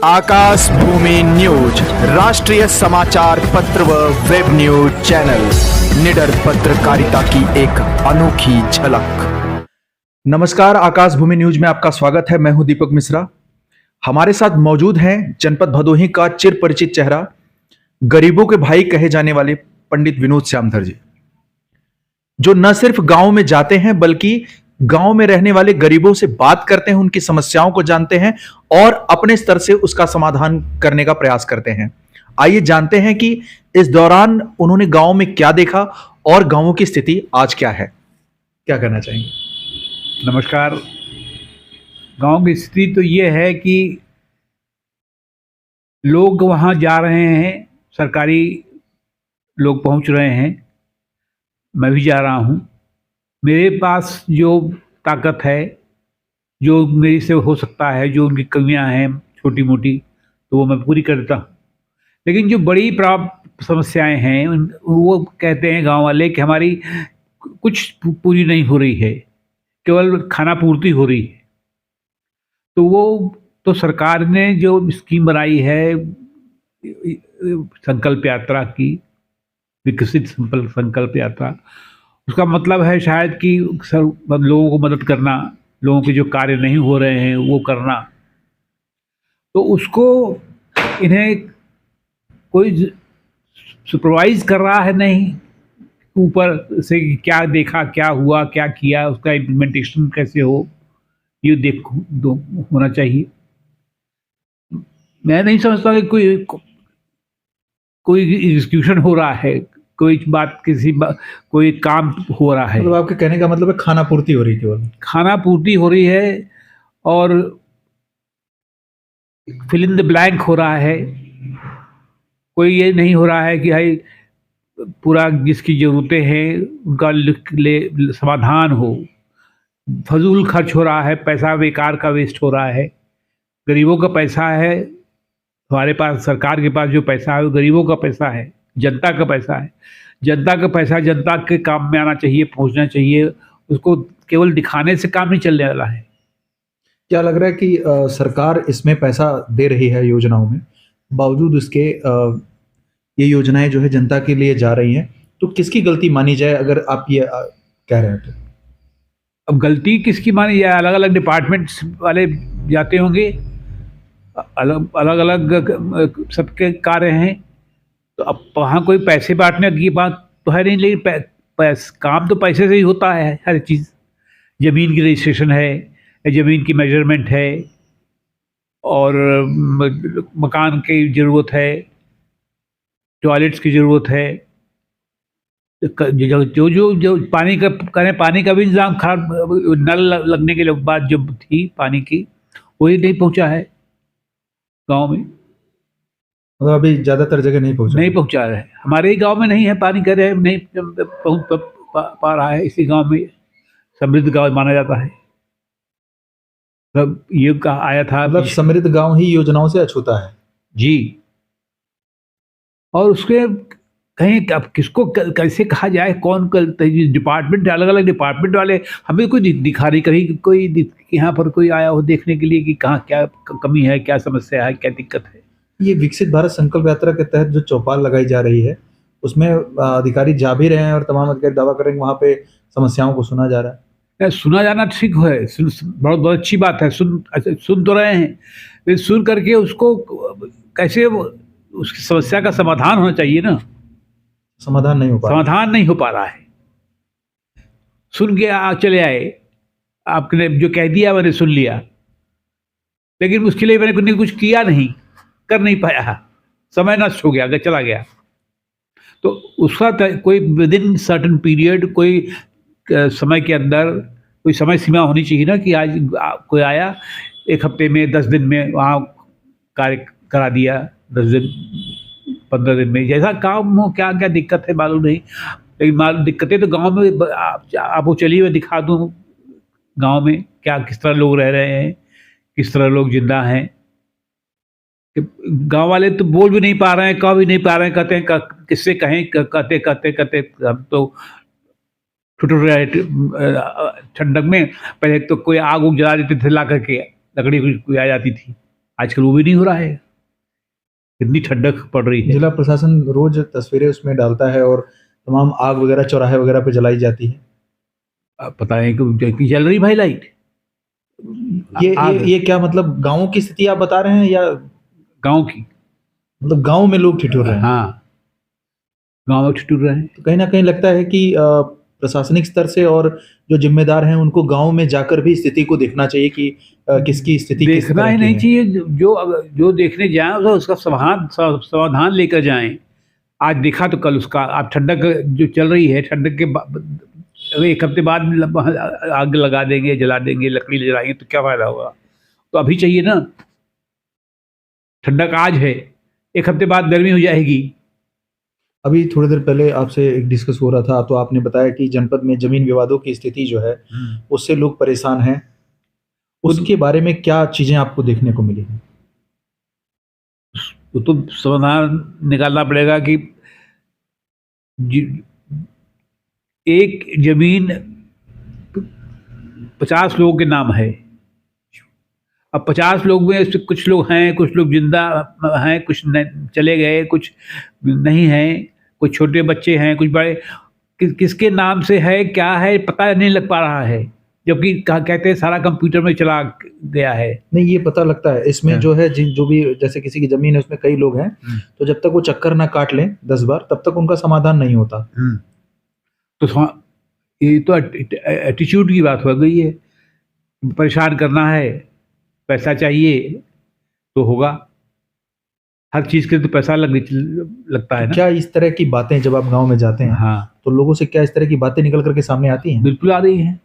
आकाश भूमि news राष्ट्रीय समाचार पत्र व वेब न्यूज चैनल निडर पत्रकारिता की एक अनोखी झलक। नमस्कार, आकाश भूमि न्यूज में आपका स्वागत है। मैं हूं दीपक मिश्रा। हमारे साथ मौजूद हैं जनपद भदोही का चिर परिचित चेहरा, गरीबों के भाई कहे जाने वाले पंडित विनोद श्यामधर जी, जो न सिर्फ गांव में जाते हैं बल्कि गांव में रहने वाले गरीबों से बात करते हैं, उनकी समस्याओं को जानते हैं और अपने स्तर से उसका समाधान करने का प्रयास करते हैं। आइए जानते हैं कि इस दौरान उन्होंने गांव में क्या देखा और गांवों की स्थिति आज क्या है। क्या कहना चाहेंगे? नमस्कार। गांव की स्थिति तो ये है कि लोग वहाँ जा रहे हैं, सरकारी लोग पहुँच रहे हैं, मैं भी जा रहा हूँ। मेरे पास जो ताकत है, जो मेरी से हो सकता है, जो उनकी कमियां हैं छोटी मोटी, तो वो मैं पूरी करता हूँ। लेकिन जो बड़ी समस्याएं हैं वो कहते हैं गांव वाले कि हमारी कुछ पूरी नहीं हो रही है, केवल खाना पूर्ति हो रही है। तो वो तो सरकार ने जो स्कीम बनाई है संकल्प यात्रा की, विकसित संकल्प यात्रा, उसका मतलब है शायद कि लोगों को मदद करना, लोगों के जो कार्य नहीं हो रहे हैं वो करना। तो उसको इन्हें कोई सुपरवाइज कर रहा है नहीं, ऊपर से क्या देखा, क्या हुआ, क्या किया, उसका इम्प्लीमेंटेशन कैसे हो, ये होना चाहिए। मैं नहीं समझता कि कोई एग्जीक्यूशन हो रहा है, कोई बात कोई काम हो रहा है। मतलब आपके कहने का मतलब है खाना पूर्ति हो रही, केवल खाना पूर्ति हो रही है और फिल इन द ब्लैंक हो रहा है। कोई ये नहीं हो रहा है कि भाई पूरा जिसकी ज़रूरतें हैं उनका समाधान हो। फजूल खर्च हो रहा है, पैसा बेकार का वेस्ट हो रहा है। गरीबों का पैसा है, हमारे पास सरकार के पास जो पैसा है वो गरीबों का पैसा है, जनता का पैसा है। जनता का पैसा जनता के काम में आना चाहिए, पहुंचना चाहिए। उसको केवल दिखाने से काम नहीं चलने वाला है। क्या लग रहा है कि सरकार इसमें पैसा दे रही है योजनाओं में, बावजूद इसके ये योजनाएं जो है जनता के लिए जा रही हैं, तो किसकी गलती मानी जाए अगर आप ये कह रहे हैं तो? अब गलती किसकी मानी जाए? अलग अलग डिपार्टमेंट्स वाले जाते होंगे, अलग अलग सबके कार्य हैं। तो अब वहाँ कोई पैसे बांटने की बात तो है नहीं, लेकिन काम तो पैसे से ही होता है। हर चीज़, ज़मीन की रजिस्ट्रेशन है, ज़मीन की मेजरमेंट है, और मकान की ज़रूरत है, टॉयलेट्स की ज़रूरत है, जो पानी का करें, पानी का भी इंतज़ाम खराब, नल लगने के बाद जो थी पानी की, वही नहीं पहुंचा है गांव में। मतलब अभी ज़्यादातर जगह नहीं पहुंचा रहे। हमारे ही गांव में नहीं है पानी, कह रहे हैं नहीं पहुंच पा रहा है। इसी गांव में समृद्ध गांव माना जाता है। मतलब ये कहा आया था, मतलब समृद्ध गांव ही योजनाओं से अछूता है जी। और उसके कहीं अब किसको कैसे कहा जाए, कौन डिपार्टमेंट, अलग अलग डिपार्टमेंट वाले हमें कोई दिखा रही, कहीं कोई यहाँ पर कोई आया हो देखने के लिए कि कहाँ क्या कमी है, क्या समस्या है, क्या दिक्कत है। ये विकसित भारत संकल्प यात्रा के तहत जो चौपाल लगाई जा रही है, उसमें अधिकारी जा भी रहे हैं और तमाम अधिकारी दावा करेंगे वहाँ पे समस्याओं को सुना जा रहा है। सुना जाना ठीक है, बहुत अच्छी बात है। सुन तो रहे हैं, लेकिन सुन करके उसको कैसे उसकी समस्या का समाधान होना चाहिए ना। समाधान नहीं हो पा रहा है। सुन के चले आए, आपने जो कह दिया मैंने सुन लिया, लेकिन उसके लिए मैंने कुछ किया नहीं, कर नहीं पाया, समय नष्ट हो गया, अगर चला गया। तो उसका कोई विद इन सर्टन पीरियड, कोई समय के अंदर कोई समय सीमा होनी चाहिए ना, कि आज कोई आया 1 हफ्ते में, 10 दिन में वहाँ कार्य करा दिया, 10 दिन 15 दिन में, जैसा काम हो। क्या क्या दिक्कत है मालूम नहीं, लेकिन दिक्कतें तो गांव में आप वो चलिए मैं दिखा दूँ गांव में क्या किस तरह लोग रह रहे हैं, किस तरह लोग जिंदा हैं। गांव वाले तो बोल भी नहीं पा रहे हैं, कह भी नहीं पा रहे हैं, कहते हैं किससे कहें, कहते हम तो ठंडक में पहले तो कोई आग उग जला देते थे, ला करके लकड़ी कोई आ जाती थी, आजकल वो भी नहीं हो रहा है, इतनी ठंडक पड़ रही है। जिला प्रशासन रोज तस्वीरें उसमें डालता है और तमाम आग वगैरह चौराहे वगैरह पे जलाई जाती है। अब पता है कि जल रही भाई लाइट। ये क्या मतलब गांवों की स्थिति आप बता रहे हैं या गांव की, मतलब गांव में लोग ठिठुर रहे हैं? हाँ, गांव में ठिठुर रहे हैं। तो कहीं ना कहीं लगता है कि प्रशासनिक स्तर से और जो जिम्मेदार हैं उनको गांव में जाकर भी स्थिति को देखना चाहिए कि किसकी स्थिति किस देखना तरह ही की नहीं है। चाहिए, जो देखने जाए उसका समाधान लेकर जाएं। आज देखा तो कल उसका, आप ठंडक जो चल रही है, ठंडक के अगर एक हफ्ते बाद आग लगा देंगे, जला देंगे, लकड़ी जलाएंगे तो क्या फायदा होगा? तो अभी चाहिए ना, ठंडक आज है, एक हफ्ते बाद गर्मी हो जाएगी। अभी थोड़ी देर पहले आपसे एक डिस्कस हो रहा था तो आपने बताया कि जनपद में जमीन विवादों की स्थिति जो है उससे लोग परेशान हैं। उसके बारे में क्या चीजें आपको देखने को मिली हैं? तो समाधान निकालना पड़ेगा कि एक जमीन 50 लोगों के नाम है। अब 50 लोग में से कुछ लोग हैं, कुछ लोग जिंदा हैं, कुछ चले गए, कुछ नहीं हैं, कुछ छोटे बच्चे हैं, कुछ बड़े। किसके नाम से है, क्या है, पता नहीं लग पा रहा है, जबकि कहते हैं सारा कंप्यूटर में चला गया है। नहीं, ये पता लगता है इसमें जो है जो भी जैसे किसी की जमीन है उसमें कई लोग हैं, तो जब तक वो चक्कर ना काट लें 10 बार तब तक उनका समाधान नहीं होता। तो ये तो एटीट्यूड की बात हो गई है। परेशान करना है, पैसा चाहिए तो होगा, हर चीज के लिए तो पैसा लगता है ना। क्या इस तरह की बातें जब आप गांव में जाते हैं, हाँ, तो लोगों से क्या इस तरह की बातें निकल करके सामने आती हैं? बिल्कुल आ रही हैं।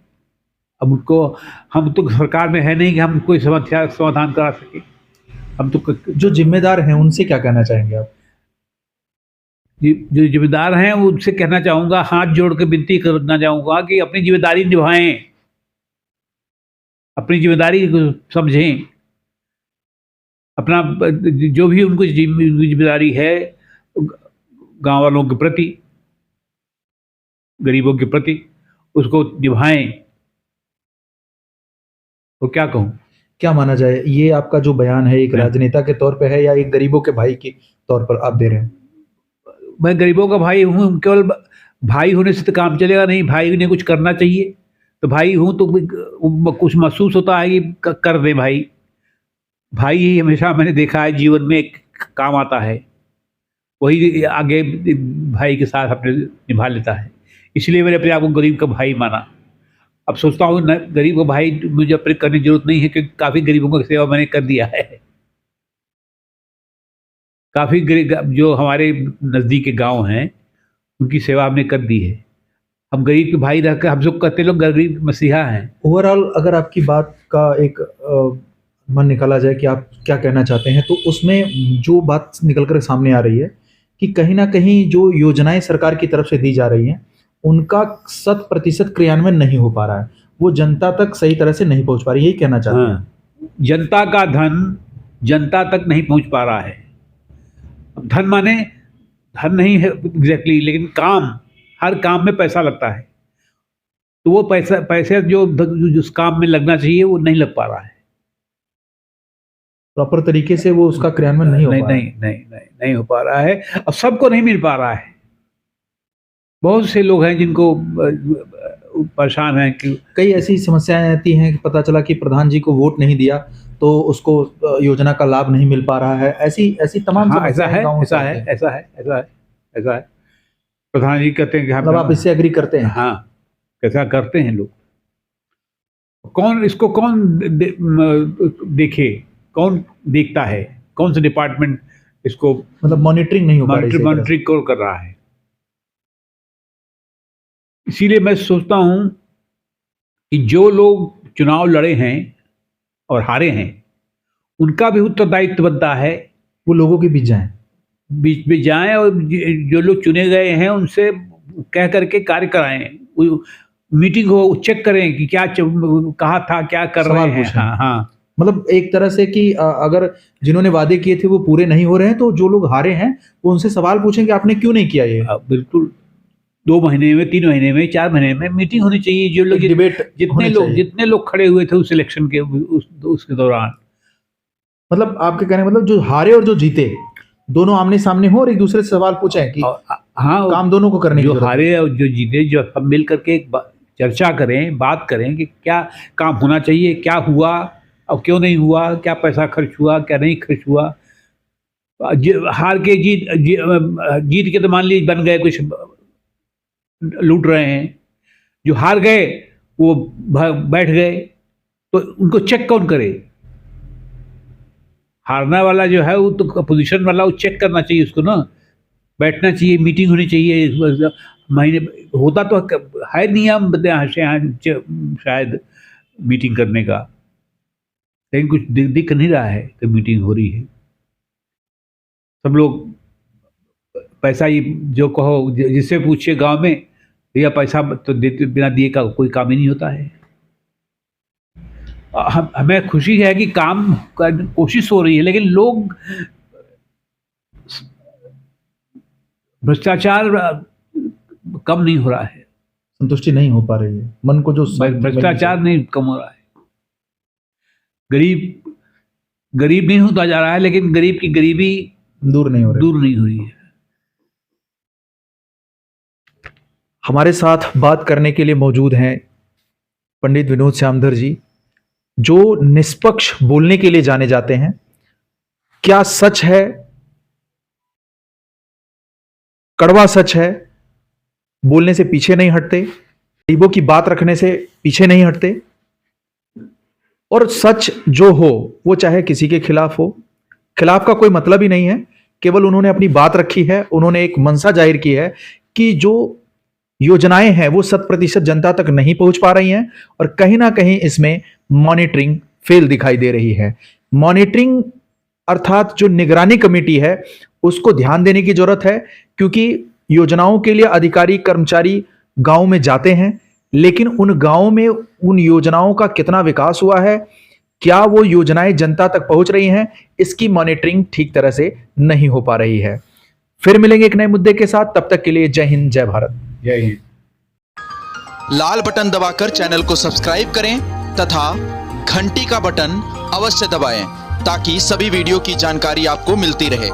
अब उनको, हम तो सरकार में है नहीं कि हम कोई समस्या समाधान करा सके। हम तो जो जिम्मेदार हैं उनसे क्या कहना चाहेंगे आप? जो जिम्मेदार हैं उनसे कहना चाहूंगा, हाथ जोड़ के विनती करना चाहूंगा कि अपनी जिम्मेदारी निभाएं, अपनी जिम्मेदारी को समझें। अपना जो भी उनको जिम्मेदारी है गांव वालों के प्रति, गरीबों के प्रति, उसको निभाएं। तो क्या कहूं? क्या माना जाए, ये आपका जो बयान है एक राजनेता के तौर पे है या एक गरीबों के भाई के तौर पर आप दे रहे हैं? मैं गरीबों का भाई हूँ, केवल भाई होने से तो काम चलेगा नहीं, भाई ने कुछ करना चाहिए। तो भाई हूँ तो कुछ महसूस होता है कि कर दे भाई। भाई ही हमेशा मैंने देखा है जीवन में काम आता है, वही आगे भाई के साथ अपने निभा लेता है। इसलिए मैंने अपने आप को गरीब का भाई माना। अब सोचता हूँ न, गरीब का भाई मुझे अपने करने की जरूरत नहीं है, क्योंकि काफ़ी गरीबों की सेवा मैंने कर दिया है। काफ़ी गरीब जो हमारे नज़दीक के गांव हैं उनकी सेवा हमने कर दी है। हम गरीब के भाई रहकर हम सब कहते लोग गरीब मसीहा हैं। ओवरऑल अगर आपकी बात का एक मन निकाला जाए कि आप क्या कहना चाहते हैं, तो उसमें जो बात निकल कर सामने आ रही है कि कहीं ना कहीं जो योजनाएं सरकार की तरफ से दी जा रही हैं उनका 100% क्रियान्वयन नहीं हो पा रहा है, वो जनता तक सही तरह से नहीं पहुंच पा रही, यही कहना चाहते हैं? हाँ, जनता का धन जनता तक नहीं पहुंच पा रहा है। धन माने धन नहीं है एग्जैक्टली, लेकिन काम, हर काम में पैसा लगता है, तो वो पैसे जो जिस काम में लगना चाहिए वो नहीं लग पा रहा है। प्रॉपर तरीके से वो उसका क्रियान्वयन नहीं हो पा रहा है। नहीं हो पा रहा है। अब सबको नहीं मिल पा रहा है। बहुत से लोग हैं जिनको परेशान हैं कि कई ऐसी समस्याएं आती हैं कि पता चला कि प्रधान जी को वोट नहीं दिया तो उसको योजना का लाभ नहीं मिल पा रहा है। ऐसी तमाम समस्याएं गाँव में ऐसा है। प्रधान जी कहते हैं कि मतलब आप इससे एग्री करते हैं? हाँ, कैसा करते हैं लोग। कौन इसको देखे, कौन देखता है, कौन सा डिपार्टमेंट इसको मतलब मॉनिटरिंग नहीं हो पा रही, मॉनिटरिंग कौन कर रहा है। इसीलिए मैं सोचता हूं कि जो लोग चुनाव लड़े हैं और हारे हैं उनका भी उत्तरदायित्व बनता है, वो लोगों के बीच जाएं और जो लोग चुने गए हैं उनसे कह करके कार्य कराएं। मीटिंग हो, चेक करें कि क्या कहा था, क्या कर रहे हैं। हाँ, मतलब एक तरह से कि अगर जिन्होंने वादे किए थे वो पूरे नहीं हो रहे हैं तो जो लोग हारे हैं वो उनसे सवाल पूछें कि आपने क्यों नहीं किया ये। बिल्कुल, 2 महीने में, 3 महीने में, 4 महीने में मीटिंग होनी चाहिए। जो लोग डिबेट, जितने लोग खड़े हुए थे उस इलेक्शन के उसके दौरान, मतलब आपके कहने का मतलब जो हारे और जो जीते दोनों आमने सामने हो और एक दूसरे से सवाल पूछें कि हाँ, काम दोनों को करने की जो जरूरत है। हारे और जो जीते, जो सब मिल करके एक चर्चा करें, बात करें कि क्या काम होना चाहिए, क्या हुआ और क्यों नहीं हुआ, क्या पैसा खर्च हुआ, क्या नहीं खर्च हुआ। हार के जीत के तो मान लीजिए बन गए, कुछ लूट रहे हैं। जो हार गए वो बैठ गए, तो उनको चेक कौन करे? हारने वाला जो है वो तो पोजीशन वाला, वो चेक करना चाहिए उसको ना, बैठना चाहिए, मीटिंग होनी चाहिए। इस महीने होता तो है नियम शायद मीटिंग करने का, लेकिन कुछ दिख नहीं रहा है कि मीटिंग हो रही है। सब लोग पैसा ही जो कहो, जिससे पूछिए गांव में, भैया पैसा तो देते, बिना दिए का कोई काम ही नहीं होता है। हमें खुशी है कि काम का कोशिश हो रही है, लेकिन लोग भ्रष्टाचार कम नहीं हो रहा है, संतुष्टि नहीं हो पा रही है, मन को जो भ्रष्टाचार नहीं कम हो रहा है। गरीब नहीं होता जा रहा है, लेकिन गरीब की गरीबी दूर नहीं हो रही है। हमारे साथ बात करने के लिए मौजूद हैं पंडित विनोद श्यामधर जी, जो निष्पक्ष बोलने के लिए जाने जाते हैं। क्या सच है, कड़वा सच है, बोलने से पीछे नहीं हटते, गरीबों की बात रखने से पीछे नहीं हटते, और सच जो हो वो चाहे किसी के खिलाफ हो, खिलाफ का कोई मतलब ही नहीं है, केवल उन्होंने अपनी बात रखी है, उन्होंने एक मंशा जाहिर की है कि जो योजनाएं हैं वो 100% जनता तक नहीं पहुंच पा रही हैं, और कहीं ना कहीं इसमें मॉनिटरिंग फेल दिखाई दे रही है। मॉनिटरिंग अर्थात जो निगरानी कमेटी है उसको ध्यान देने की जरूरत है, क्योंकि योजनाओं के लिए अधिकारी कर्मचारी गांव में जाते हैं, लेकिन उन गांवों में उन योजनाओं का कितना विकास हुआ है, क्या वो योजनाएं जनता तक पहुंच रही हैं, इसकी मॉनिटरिंग ठीक तरह से नहीं हो पा रही है। फिर मिलेंगे एक नए मुद्दे के साथ, तब तक के लिए जय हिंद, जय भारत, जय हिंद। लाल बटन दबाकर चैनल को सब्सक्राइब करें तथा घंटी का बटन अवश्य दबाएं ताकि सभी वीडियो की जानकारी आपको मिलती रहे।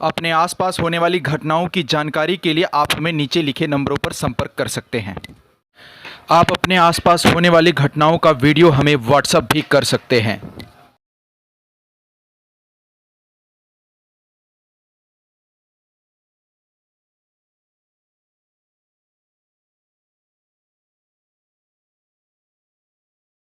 अपने आसपास होने वाली घटनाओं की जानकारी के लिए आप हमें नीचे लिखे नंबरों पर संपर्क कर सकते हैं। आप अपने आसपास होने वाली घटनाओं का वीडियो हमें व्हाट्सएप भी कर सकते हैं।